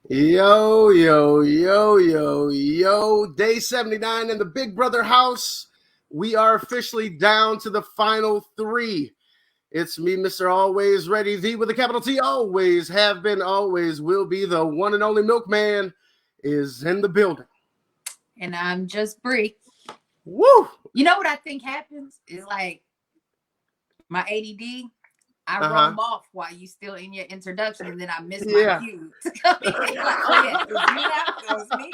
Yo, yo, yo, yo, yo. Day 79 in the Big Brother house. We are officially down to the final three. It's me, Mr. Always Ready, the with a capital T, always have been, always will be. The one and only Milkman is in the building. And I'm just Bree. Woo! You know what I think happens is like my ADD. I roam off while you still in your introduction, and then I miss my cue to come in. Like, oh yeah, it was you now. That was me.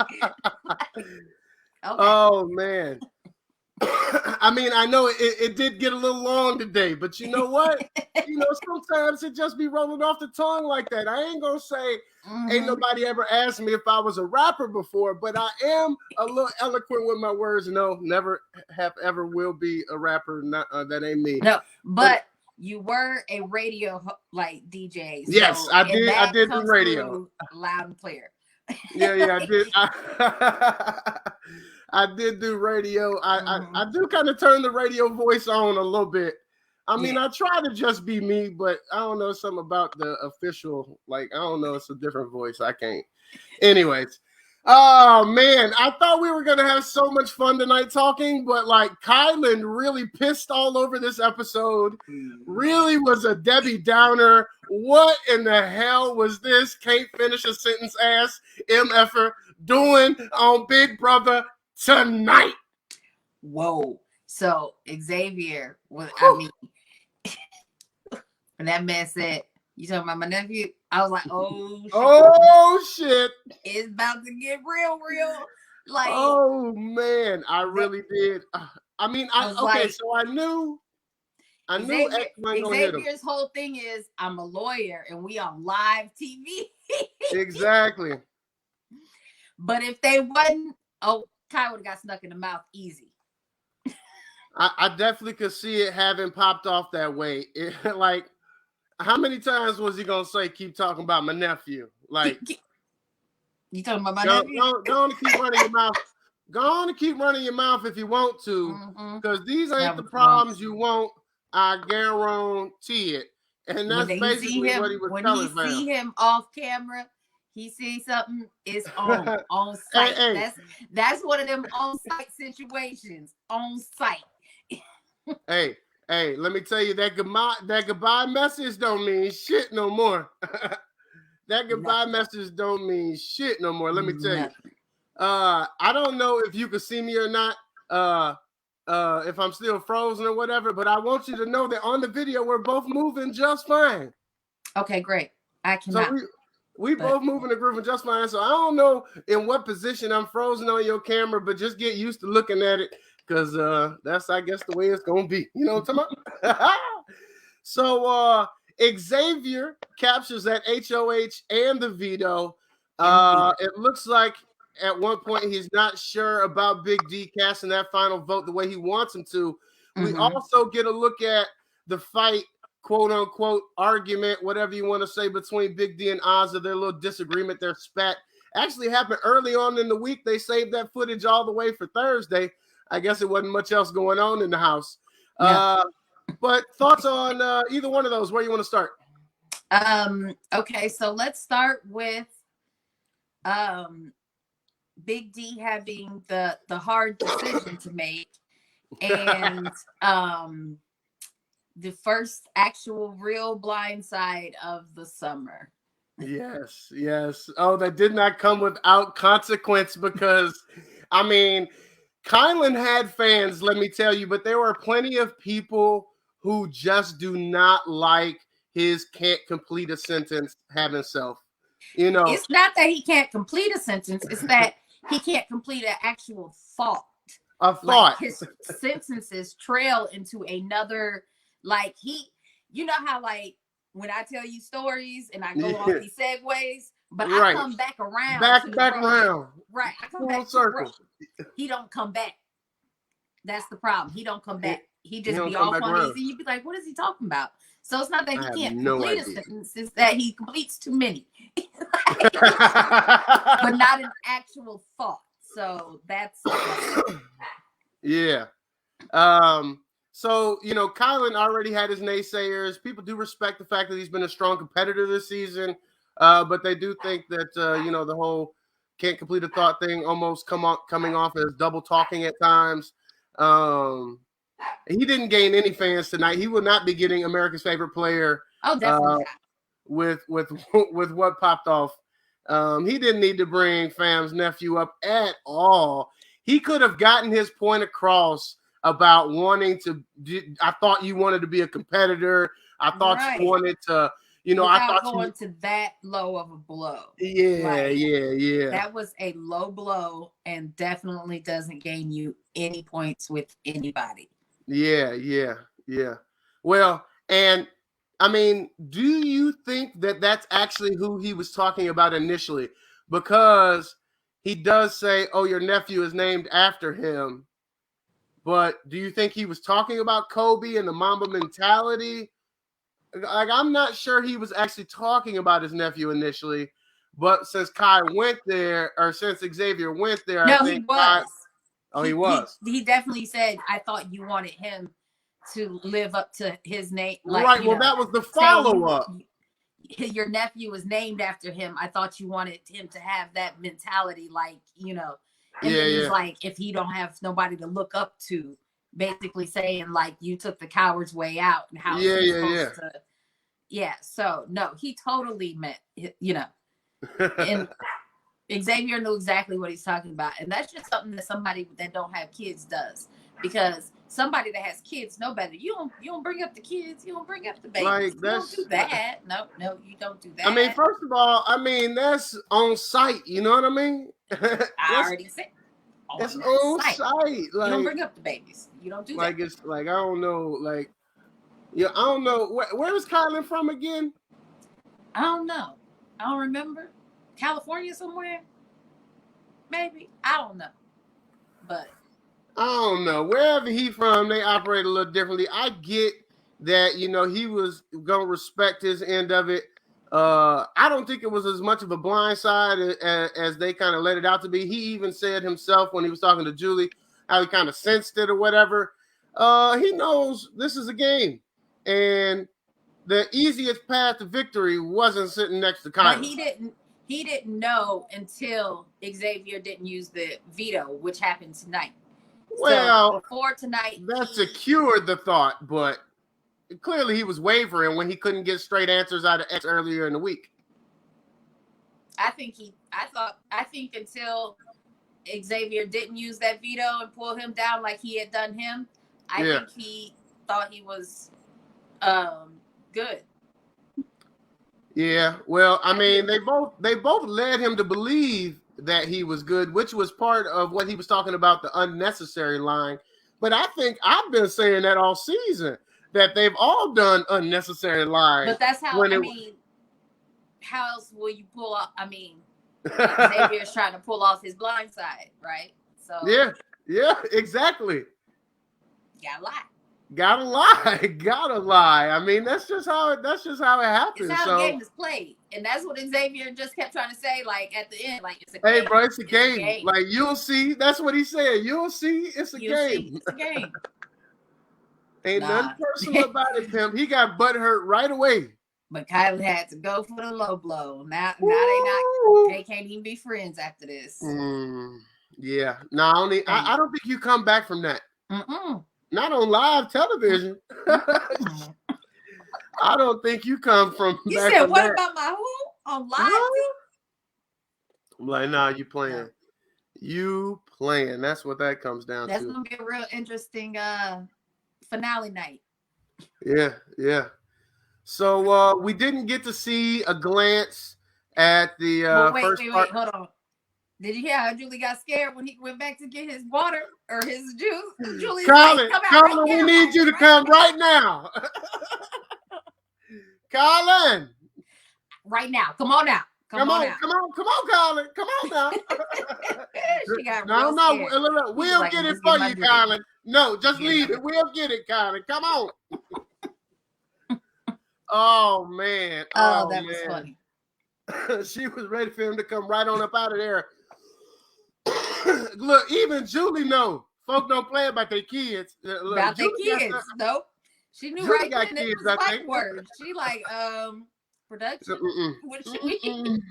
Okay. Oh man. I mean, I know it did get a little long today, but you know what? Sometimes it just be rolling off the tongue like that. I ain't gonna say ain't nobody ever asked me if I was a rapper before, but I am a little eloquent with my words. No, never have ever will be a rapper. Not that ain't me. No, but you were a radio DJ. So yes, I did. I did do radio loud and clear. Yeah, I did. I did do radio. I do kind of turn the radio voice on a little bit. I mean, I try to just be me, but I don't know something about the official. Like, I don't know. It's a different voice. I can't. Anyways. Oh, man. I thought we were going to have so much fun tonight talking, but like Kyland really pissed all over this episode. Really was a Debbie Downer. What in the hell was this? Can't finish a sentence ass MFer doing on Big Brother tonight? Whoa. So Xavier was, I mean, and that man said, you talking about my nephew? I was like, oh shit. It's about to get real. Like, oh man, I really did. I mean, so I knew Xavier's whole thing is I'm a lawyer and we on live TV. Exactly. But if they wasn't, Ty would have got snuck in the mouth easy. I definitely could see it having popped off that way. Like, how many times was he gonna say, keep talking about my nephew? Like, you talking about my nephew? Go on and keep running your mouth. Go on and keep running your mouth if you want to, because these ain't the problems you want. I guarantee it. And that's basically what he was telling me. When you see him off camera, he sees something, it's on site. Hey. That's one of them on-site situations. On site. Hey, let me tell you, that goodbye message don't mean shit no more. That goodbye message don't mean shit no more. Let me tell you. I don't know if you can see me or not, if I'm still frozen or whatever, but I want you to know that on the video, we're both moving just fine. Okay, great. I cannot. So we both moving and grooving just fine. So I don't know in what position I'm frozen on your camera, but just get used to looking at it, because that's, I guess, the way it's going to be. You know what I'm talking about? So Xavier captures that HOH and the veto. It looks like at one point he's not sure about Big D casting that final vote the way he wants him to. We also get a look at the fight, quote unquote, argument, whatever you want to say, between Big D and Ozzy. Their little disagreement, their spat, actually happened early on in the week. They saved that footage all the way for Thursday. I guess it wasn't much else going on in the house. Yeah. But thoughts on either one of those? Where you want to start? Okay, so let's start with Big D having the hard decision to make, and the first actual real blind side of the summer. Yes. Oh, that did not come without consequence, because I mean, Kyland had fans, let me tell you, but there were plenty of people who just do not like his can't complete a sentence having self. You know, it's not that he can't complete a sentence, it's that he can't complete an actual thought. A thought. Like, his sentences trail into another, like, you know how, like, when I tell you stories and I go off these segues, but I come back around. Back around. Right. I come back circle. He don't come back. That's the problem. He don't come back. He just be all funny. And you'd be like, what is he talking about? So it's not that he can't complete a sentence, it's that he completes too many. But not an actual thought. So that's yeah. So, you know, Kyland already had his naysayers. People do respect the fact that he's been a strong competitor this season. But they do think that the whole can't complete a thought thing almost coming off as double talking at times. He didn't gain any fans tonight. He will not be getting America's favorite player. Oh, definitely. With what popped off. He didn't need to bring Fam's nephew up at all. He could have gotten his point across about wanting to. I thought you wanted to be a competitor. I thought you wanted to. I thought going to that low of a blow. Yeah, yeah. That was a low blow and definitely doesn't gain you any points with anybody. Yeah. Well, and I mean, do you think that that's actually who he was talking about initially? Because he does say, "Oh, your nephew is named after him." But do you think he was talking about Kobe and the Mamba mentality? Like, I'm not sure he was actually talking about his nephew initially, but since Kai went there, or since Xavier went there, no, I think he was. He was. He definitely said, "I thought you wanted him to live up to his name." Like, right. Well, that was the follow-up. Your nephew was named after him. I thought you wanted him to have that mentality, like, And it's like, if he don't have nobody to look up to, basically saying like you took the coward's way out and how so no, he totally meant and Xavier knew exactly what he's talking about, and that's just something that somebody that don't have kids does, because somebody that has kids know better. You don't bring up the kids, you don't bring up the babies. Like, you don't do that. No, you don't do that. I mean, first of all, that's on site, you know what I mean? I already said it's on site. Like, you don't bring up the babies. You don't do like that. It's like, I don't know, like, I don't know. Where is Kyland from again? I don't know. I don't remember. California somewhere? Maybe. I don't know. But I don't know. Wherever he's from, they operate a little differently. I get that, he was going to respect his end of it. I don't think it was as much of a blindside as they kind of let it out to be. He even said himself when he was talking to Julie how he kind of sensed it or whatever. He knows this is a game, and the easiest path to victory wasn't sitting next to Kyland. But he didn't know until Xavier didn't use the veto, which happened tonight. Well, so before tonight, that secured the thought, but clearly he was wavering when he couldn't get straight answers out of X earlier in the week. I think until Xavier didn't use that veto and pull him down like he had done him, I think he thought he was good. Yeah, well, I mean, they both led him to believe that he was good, which was part of what he was talking about, the unnecessary line. But I think I've been saying that all season, that they've all done unnecessary lines. But that's how, how else will you pull off? I mean, Xavier's trying to pull off his blind side, right? So yeah, exactly. Gotta lie. Gotta lie. I mean, that's just how it happens. It's how the game is played, and that's what Xavier just kept trying to say. Like at the end, like it's a game. Hey, bro, it's a game. Like, you'll see. That's what he said. You'll see. It's a game. It's a game. Ain't nothing personal about it, pimp. He got butthurt right away. But Kyland had to go for the low blow. Now they can't even be friends after this. Yeah. No, I don't think you come back from that. Not on live television. I don't think you come from. You said, what about my who? On live? I'm like, nah, you playing. You playing. That's what that comes down to. That's going to be a real interesting finale night. Yeah. So we didn't get to see a glance at the first part. Hold on. Did you hear how Julie got scared when he went back to get his water or his juice? Julie, Kyland, we need you to come right now. Kyland. Right now. Come on now. Come on, Kyland. Come on now. She got scared. We'll get it for you, Kyland. No, just leave it. We'll get it, Kyland. Come on. Oh, man. Oh, that was funny. She was ready for him to come right on up out of there. Look, even Julie know. Folk don't play about their kids. About their kids. Nope. She knew Julie right got then kids, it was fight words. She like, production. What should we?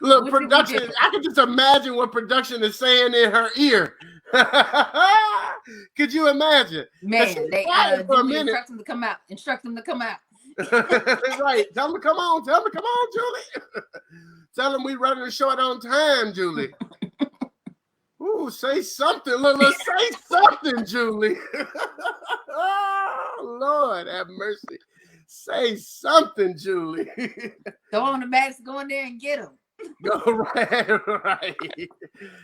Look, production. I can just imagine what production is saying in her ear. Could you imagine? Man, they for a minute. Instruct them to come out. Instruct them to come out. Right. Tell them to come on. Tell them to come on, Julie. Tell them we running the show on time, Julie. Ooh, say something. Look, say something, Julie. Oh, Lord, have mercy. Say something, Julie. Go on the Max, go in there and get them. Go right.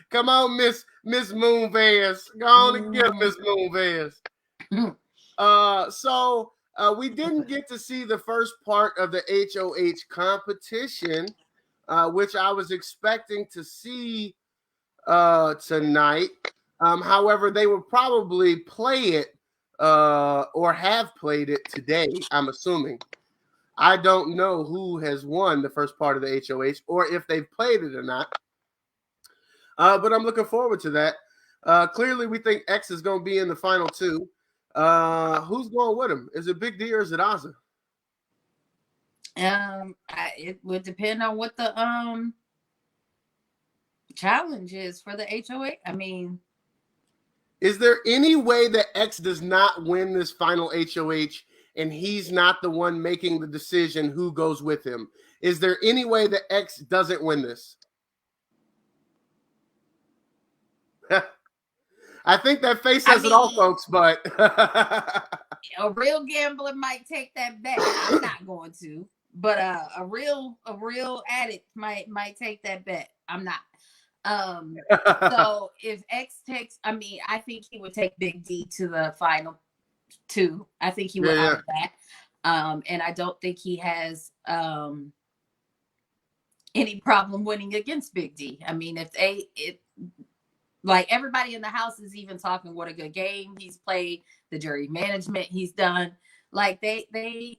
Come on, Miss Moonvance. Go on and get Miss Moonvance. So we didn't get to see the first part of the HOH competition, which I was expecting to see tonight. However, they will probably play it or have played it today, I'm assuming. I don't know who has won the first part of the HOH or if they've played it or not. But I'm looking forward to that. Clearly, we think X is going to be in the final two. Who's going with him? Is it Big D or is it Ozzy? It would depend on what the challenge is for the HOH. I mean, is there any way that X does not win this final HOH and he's not the one making the decision who goes with him? Is there any way that X doesn't win this? I think that face says it all, folks, but a real gambler might take that bet. I'm not going to, but a real addict might take that bet. I'm not. So if X takes, I think he would take Big D to the final two. I think he would out of that. And I don't think he has any problem winning against Big D. I mean, like everybody in the house is even talking what a good game he's played, the jury management he's done. Like they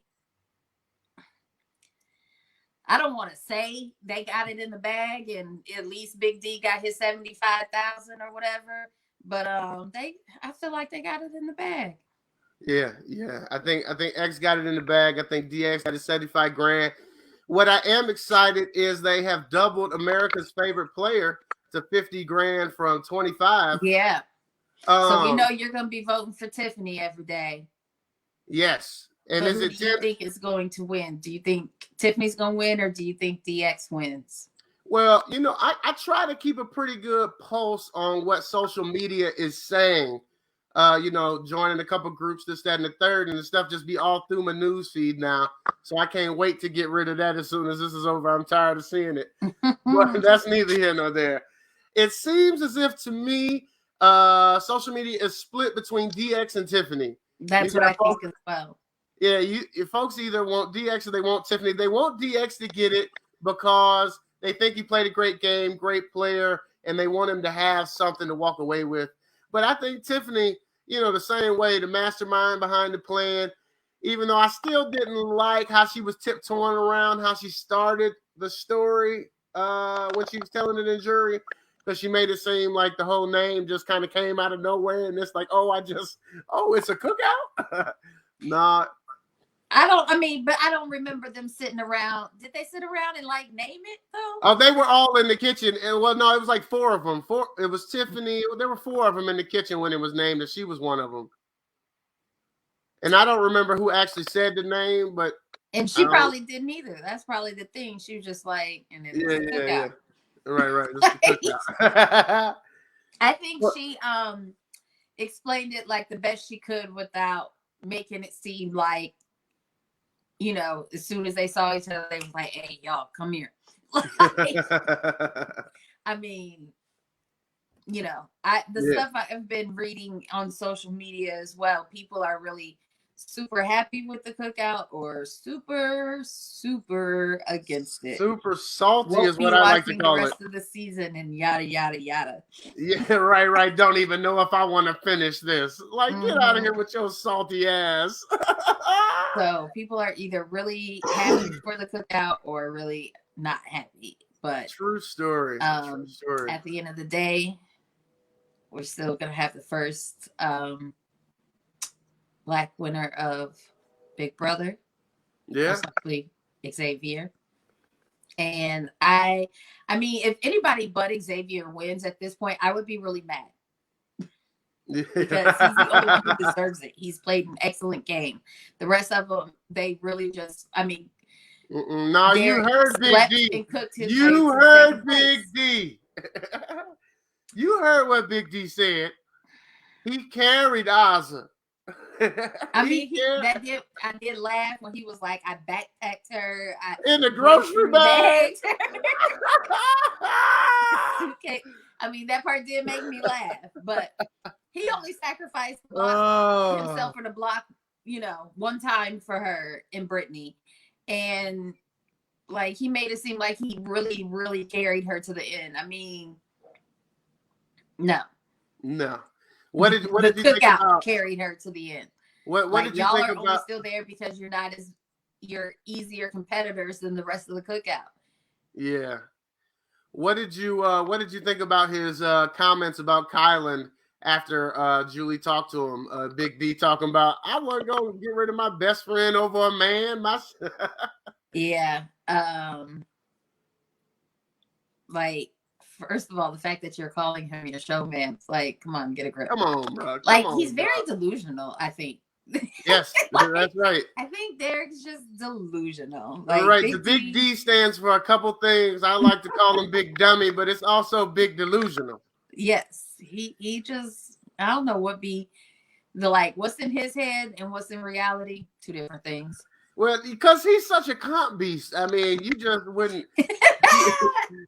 I don't want to say they got it in the bag and at least Big D got his 75,000 or whatever, but I feel like they got it in the bag. Yeah. I think X got it in the bag. I think DX got his 75 grand. What I am excited is they have doubled America's favorite player to 50 grand from 25. Yeah. So we know you're going to be voting for Tiffany every day. Yes. And who do you think is going to win? Do you think Tiffany's going to win or do you think DX wins? Well, I try to keep a pretty good pulse on what social media is saying. Joining a couple groups, this, that, and the third, and the stuff just be all through my news feed now. So I can't wait to get rid of that as soon as this is over. I'm tired of seeing it. But that's neither here nor there. It seems as if, to me, social media is split between DX and Tiffany. That's what I think as well. Yeah, folks either want DX or they want Tiffany. They want DX to get it because they think he played a great game, great player, and they want him to have something to walk away with. But I think Tiffany, the same way, the mastermind behind the plan, even though I still didn't like how she was tiptoeing around, how she started the story when she was telling it in jury, because she made it seem like the whole name just kind of came out of nowhere. And it's like, it's a cookout? Nah. I don't remember them sitting around. Did they sit around and name it though? Oh, they were all in the kitchen. And no, it was like four of them. It was Tiffany. There were four of them in the kitchen when it was named, and she was one of them. And I don't remember who actually said the name, but she probably didn't either. That's probably the thing. She was just like, and it was yeah. Right. I think she explained it like the best she could without making it seem like, as soon as they saw each other, they was like, "Hey, y'all, come here." I mean, stuff I've been reading on social media as well. People are really super happy with the cookout or super, super against it. Super salty is what I like to call it. The rest of the season and yada yada yada. Yeah, right. Don't even know if I want to finish this. Get out of here with your salty ass. So people are either really happy for the cookout or really not happy. But true story. True story. At the end of the day, we're still gonna have the first Black winner of Big Brother. Yeah. Possibly Xavier. And I mean, if anybody but Xavier wins at this point, I would be really mad. Because he's the only one who deserves it. He's played an excellent game. The rest of them, they really just, I mean, no, you heard Big D. You heard Big D. You heard what Big D said. He carried Ozzy. I mean, I did laugh when he was like, I backpacked her in the grocery bag. Okay. I mean, that part did make me laugh, but he only sacrificed himself for the block, you know, one time for her and Brittany. And like, he made it seem like he really, really carried her to the end. I mean, no. What did you think about? Carried her to the end. What did you think about? Y'all are only still there because you're easier competitors than the rest of the cookout. Yeah. What did you think about his comments about Kyland after Julie talked to him? Big D talking about, I wasn't going to get rid of my best friend over a man. Yeah. Like, first of all, the fact that you're calling him your showman, it's like, come on, get a grip. Come on, bro. He's very delusional, I think. Yes, that's right. I think Derek's just delusional. All right, the Big D stands for a couple things. I like to call him Big Dummy, but it's also Big Delusional. Yes, he just, I don't know what be the like, what's in his head and what's in reality, two different things. Well, because he's such a comp beast. I mean, you just wouldn't.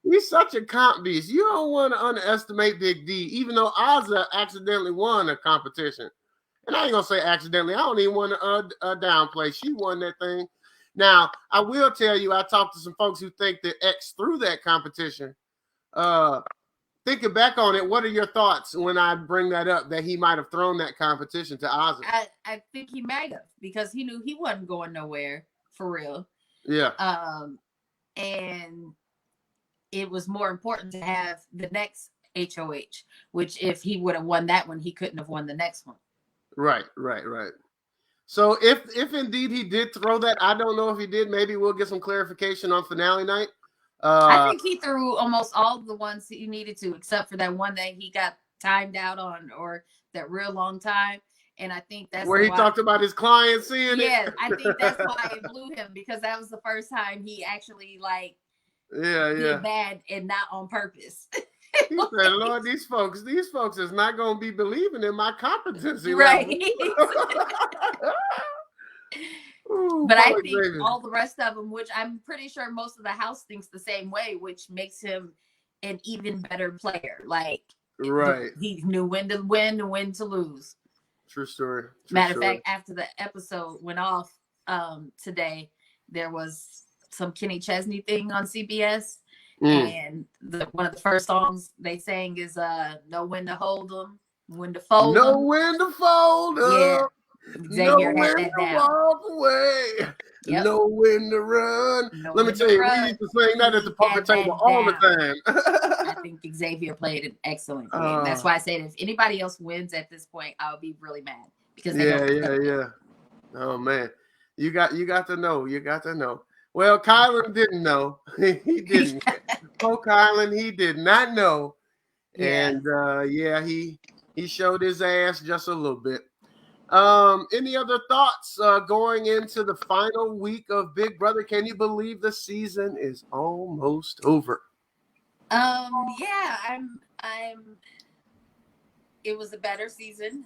He's such a comp beast. You don't want to underestimate Big D, even though Ozzy accidentally won a competition. And I ain't going to say accidentally. I don't even want to downplay. She won that thing. Now, I will tell you, I talked to some folks who think that X threw that competition. Thinking back on it, what are your thoughts when I bring that up, that he might have thrown that competition to Ozzy? I think he might have, because he knew he wasn't going nowhere, for real. Yeah. And it was more important to have the next HOH, which if he would have won that one, he couldn't have won the next one. Right. So if indeed he did throw that, I don't know if he did. Maybe we'll get some clarification on finale night. I think he threw almost all the ones he needed to, except for that one that he got timed out on, or that real long time. And I think that's where he talked about his client seeing it. Yeah, I think that's why it blew him, because that was the first time he actually did bad and not on purpus. He said, Lord, these folks is not going to be believing in my competency. Right. Ooh, but I think all the rest of them, which I'm pretty sure most of the house thinks the same way, which makes him an even better player. Like, right. He knew when to win and when to lose. True story. Matter of fact, after the episode went off today, there was some Kenny Chesney thing on CBS. And one of the first songs they sang is "Know When to Hold 'Em, When to Fold 'Em." Know when to fold 'em. Yeah, Xavier had that down. Walk away. Yep. Know when to run. Let me tell you, we used to sing that at the poker table all the time. I think Xavier played an excellent game. That's why I said if anybody else wins at this point, I'll be really mad, because yeah. Oh man, you got to know. You got to know. Well, Kyland didn't know. He didn't. Oh, Kyland, he did not know. Yeah. And he showed his ass just a little bit. Any other thoughts going into the final week of Big Brother? Can you believe the season is almost over? Yeah, I'm it was a better season.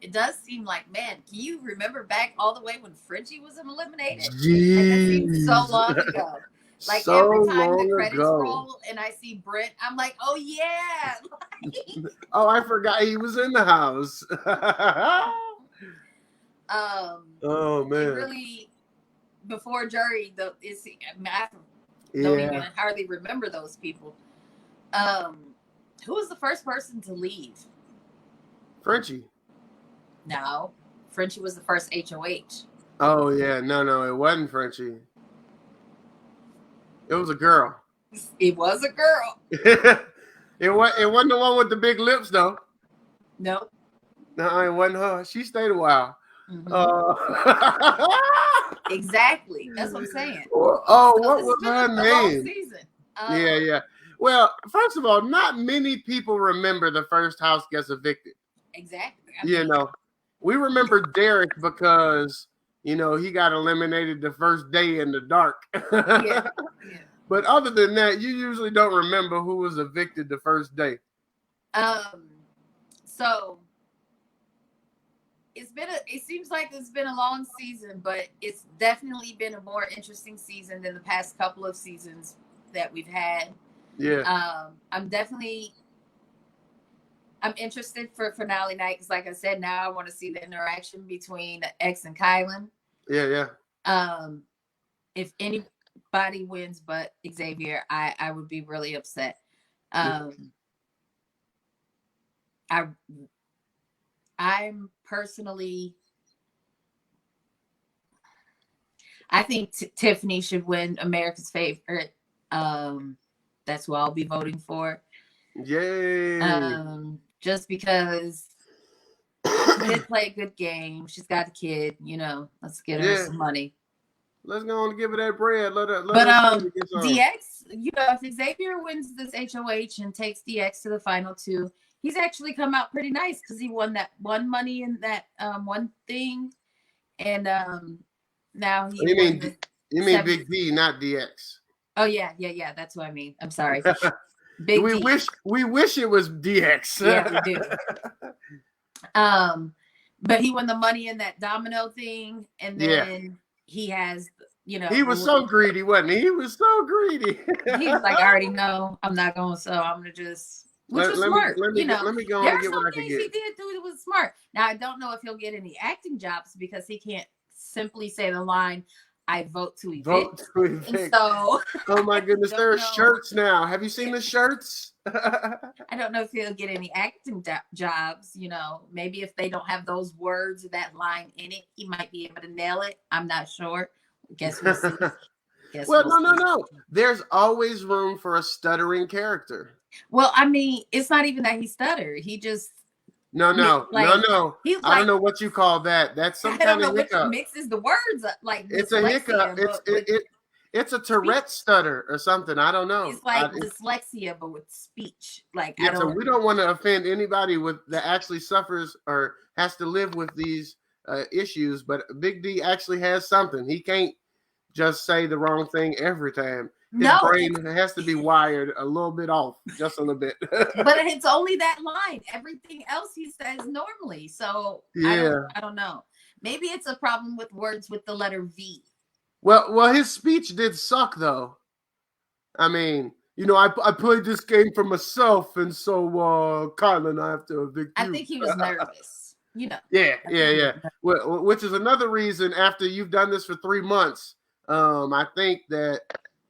It does seem like, man, can you remember back all the way when Frenchie was eliminated? Jeez. Like, that seems so long ago. Like, so every time the credits ago. roll and I see Brent, I'm like, oh yeah. Oh, I forgot he was in the house. Oh man. It really, before jury, I don't even hardly remember those people. Who was the first person to leave? Frenchie. No, Frenchie was the first HOH. Oh yeah, no, it wasn't Frenchie. It was a girl. It was a girl. It wasn't the one with the big lips though. Nope. No, it wasn't her. She stayed a while. Mm-hmm. Exactly. That's what I'm saying. Oh, so what was her name? Season. Yeah. Well, first of all, not many people remember the first house gets evicted. Exactly. We remember Derek because, he got eliminated the first day in the dark. Yeah. But other than that, you usually don't remember who was evicted the first day. So it seems like it's been a long season, but it's definitely been a more interesting season than the past couple of seasons that we've had. Yeah. I'm interested for finale night because, like I said, now I want to see the interaction between X and Kyland. Yeah. If anybody wins but Xavier, I would be really upset. I'm personally, I think Tiffany should win America's Favorite. That's who I'll be voting for. Yay! Just because she did play a good game. She's got a kid, let's get her some money. Let's go on and give her that bread. Let her DX, if Xavier wins this HOH and takes DX to the final 2, he's actually come out pretty nice because he won that one money in that one thing. And now he You mean Big D, not DX. Oh yeah. That's what I mean. I'm sorry. We wish it was DX. Yeah, we do. But he won the money in that domino thing, and then he has, he was so greedy, wasn't he? He was so greedy. He was like, I already know I'm not going, so I'm gonna just, which was smart. Let me go and get what I can get. He did do it was smart. Now I don't know if he'll get any acting jobs because he can't simply say the line, I vote to evict. Vote to evict. And so, oh my goodness, there are shirts now. Have you seen the shirts? I don't know if he'll get any acting jobs. Maybe if they don't have those words or that line in it, he might be able to nail it. I'm not sure. Guess we'll see. No. There's always room for a stuttering character. Well, I mean, it's not even that he stuttered. He just No. I don't know what you call that. That's some kind of hiccup. Mixes the words up, like it's a hiccup. It's a Tourette stutter or something. I don't know. It's like dyslexia, but with speech. So we don't want to offend anybody that actually suffers or has to live with these issues. But Big D actually has something. He can't just say the wrong thing every time. His brain has to be wired a little bit off, just a little bit. But it's only that line. Everything else he says normally. So I don't know. Maybe it's a problem with words with the letter V. Well, his speech did suck, though. I mean, I played this game for myself, and so, Kyland, I have to evict you. I think he was nervous. Yeah. Well, which is another reason after you've done this for 3 months, I think that,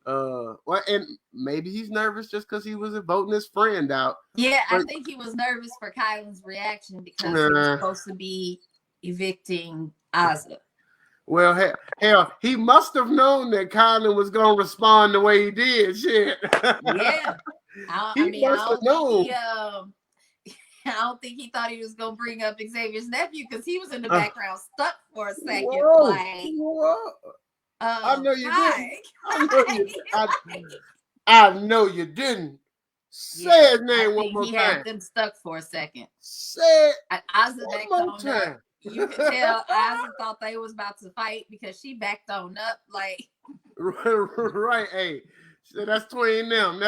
and maybe he's nervous just because he was voting his friend out. Yeah, I think he was nervous for Kyland's reaction because he was supposed to be evicting Ozzy. Well, hell, he must have known that Kyland was going to respond the way he did. Shit. Yeah. I don't think he thought he was going to bring up Xavier's nephew because he was in the background stuck for a second. I know you didn't. I know you didn't. Say his name one more time. He had them stuck for a second. Say it one more time. You could tell Ozzy thought they was about to fight because she backed on up like. Right, hey. She said, that's twin them.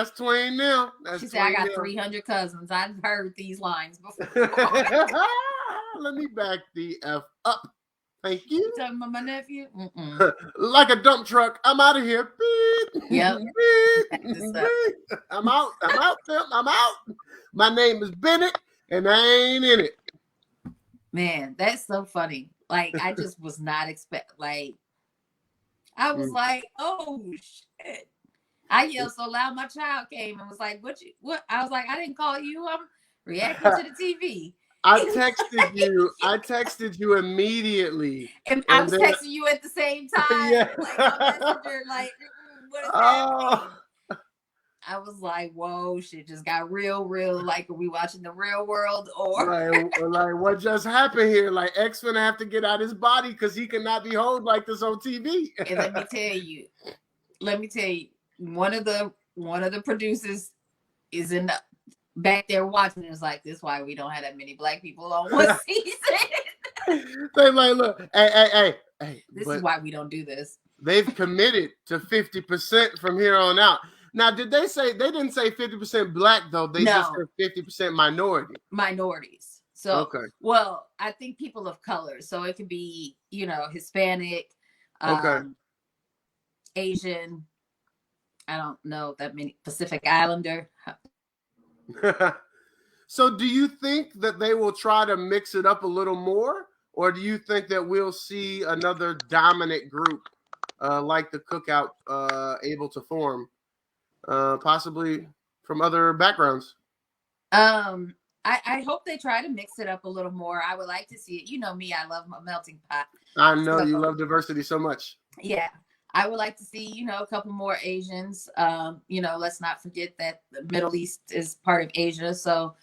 She said, I got 300 cousins. I've heard these lines before. Let me back the F up. Thank you. You talking about my nephew? Like a dump truck. I'm out of here. Yep. I'm out. I'm out. My name is Bennett, and I ain't in it. Man, that's so funny. Like, I just was not I was like, oh shit. I yelled so loud my child came and was like, what? I was like, I didn't call you. I'm reacting to the TV. I texted you immediately. And I was texting you at the same time. Yeah. Like on Messenger, like, what is happening? I was like, whoa, shit just got real. Like, are we watching The Real World or like what just happened here? Like X gonna have to get out his body because he cannot be held like this on TV. And let me tell you, one of the producers is in the back there watching. It's like, this is why we don't have that many black people on one season. They like, look, hey. This is why we don't do this. They've committed to 50% from here on out. Now, did they say they didn't say 50% black though? They just said 50% minority. Minorities. So, okay. Well, I think people of color. So it could be, Hispanic, Asian. I don't know that many. Pacific Islander. So, do you think that they will try to mix it up a little more, or do you think that we'll see another dominant group like the Cookout able to form? Possibly from other backgrounds. I hope they try to mix it up a little more. I would like to see it. You know me, I love my melting pot. I know you love diversity so much. Yeah. I would like to see, a couple more Asians. Let's not forget that the Middle East is part of Asia. So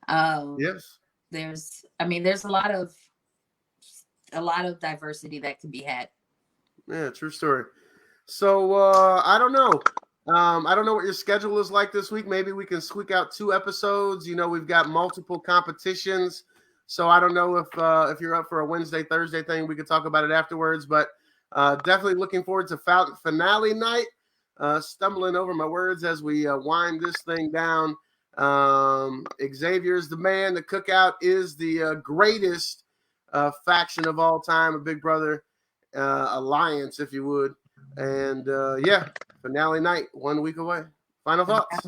yes. There's a lot of diversity that can be had. Yeah, true story. So I don't know. I don't know what your schedule is like this week. Maybe we can squeak out 2 episodes. We've got multiple competitions. So I don't know if you're up for a Wednesday, Thursday thing. We could talk about it afterwards. But definitely looking forward to finale night. Stumbling over my words as we wind this thing down. Xavier's the man. The Cookout is the greatest faction of all time, a Big Brother alliance, if you would. And finale night, 1 week away. Final thoughts?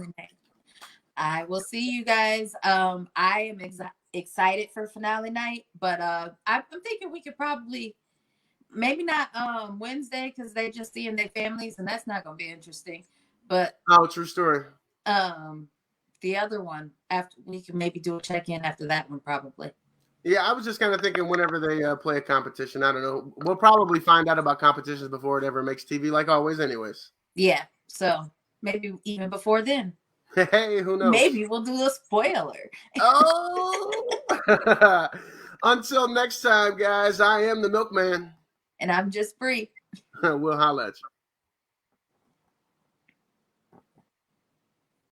I will see you guys. I am excited for finale night, but I'm thinking we could probably maybe not Wednesday because they're just seeing their families, and that's not going to be interesting. But true story. The other one, after we can maybe do a check-in after that one, probably. Yeah, I was just kind of thinking whenever they play a competition. I don't know. We'll probably find out about competitions before it ever makes TV, like always, anyways. Yeah, so maybe even before then. Hey, who knows? Maybe we'll do a spoiler. Oh! Until next time, guys, I am the Milkman. And I'm just Bree. We'll holla at you.